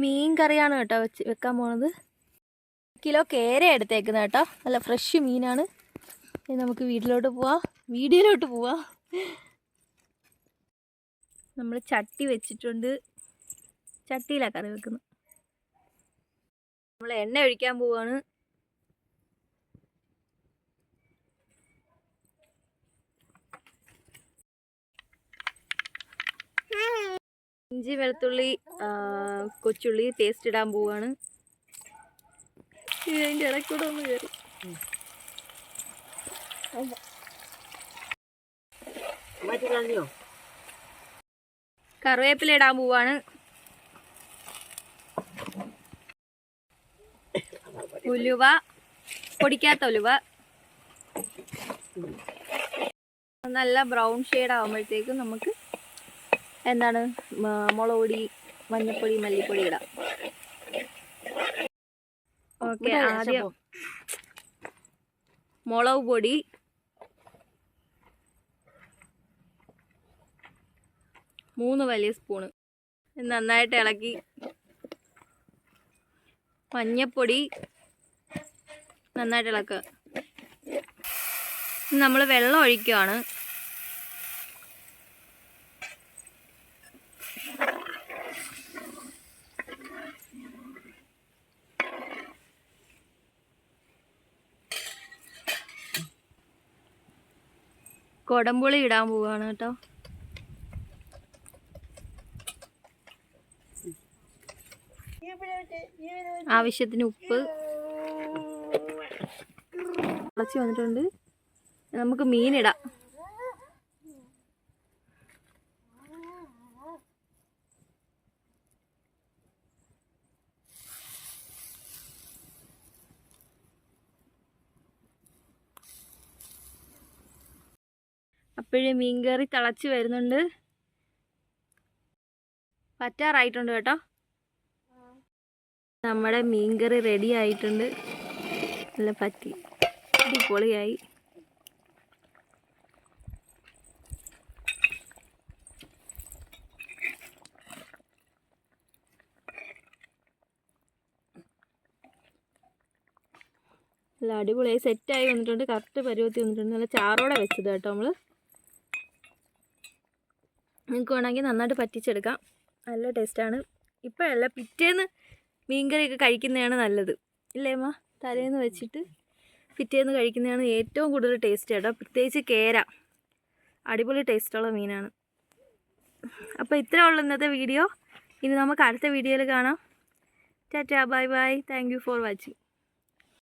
മീൻ കറിയാണ് കേട്ടോ വെക്കാൻ പോണത്. കിലോ കേര എടുത്തേക്കുന്നത് കേട്ടോ, നല്ല ഫ്രഷ് മീനാണ്. നമുക്ക് വീഡിയോയിലോട്ട് പോവാം. നമ്മൾ ചട്ടി വെച്ചിട്ടുണ്ട്, ചട്ടിയിലാണ് കറി വെക്കുന്നത്. നമ്മൾ എണ്ണ ഒഴിക്കാൻ പോവാണ്. ഇഞ്ചി വെളുത്തുള്ളി കൊച്ചുള്ളി പേസ്റ്റ് ഇടാൻ പോവാണ്. ഇതിൻ്റെ ഇടയ്ക്കൂടെ ഒന്ന് കയറി. കറിവേപ്പില ഇടാൻ പോവാണ്. ഉലുവ, പൊടിക്കാത്ത ഉലുവ. നല്ല ബ്രൗൺ ഷെയ്ഡ് ആകുമ്പോഴത്തേക്കും നമുക്ക് മുളക് പൊടി, മഞ്ഞൾപ്പൊടി, മല്ലിപ്പൊടി ഇടാം. ഓക്കെ, ആദ്യം മുളക് പൊടി, മൂന്ന് വലിയ സ്പൂണ്. നന്നായിട്ട് ഇളക്കി. മഞ്ഞൾപ്പൊടി നന്നായിട്ട് ഇളക്കുക. നമ്മൾ വെള്ളം ഒഴിക്കുകയാണ്. കൊടംപുളി ഇടാൻ പോവുകയാണ് കേട്ടോ. ആവശ്യത്തിന് ഉപ്പ്. തിളച്ച് വന്നിട്ടുണ്ട്. നമുക്ക് മീനിടാം. അപ്പോഴേ മീൻകറി തിളച്ച് വരുന്നുണ്ട്. പറ്റാറായിട്ടുണ്ട് കേട്ടോ. നമ്മുടെ മീൻകറി റെഡി ആയിട്ടുണ്ട്. നല്ല പറ്റി അടിപൊളിയായി. നല്ല അടിപൊളിയായി സെറ്റായി വന്നിട്ടുണ്ട്. കറക്റ്റ് പരുവത്തി വന്നിട്ടുണ്ട്. നല്ല ചാറോടെ വെച്ചത് കേട്ടോ നമ്മൾ. നിങ്ങൾക്ക് വേണമെങ്കിൽ നന്നായിട്ട് പറ്റിച്ചെടുക്കാം. നല്ല ടേസ്റ്റാണ്. ഇപ്പോഴല്ല, പിറ്റേന്ന് മീൻകറിയൊക്കെ കഴിക്കുന്നതാണ് നല്ലത്, ഇല്ലേ അമ്മ? തലേന്ന് വെച്ചിട്ട് പിറ്റേന്ന് കഴിക്കുന്നതാണ് ഏറ്റവും കൂടുതൽ ടേസ്റ്റ് കേട്ടോ. പ്രത്യേകിച്ച് കേര അടിപൊളി ടേസ്റ്റുള്ള മീനാണ്. അപ്പോൾ ഇത്രേ ഉള്ളൂ ഇന്നത്തെ വീഡിയോ. ഇനി നമുക്ക് അടുത്ത വീഡിയോയിൽ കാണാം. Tata, bye bye. Thank you for watching.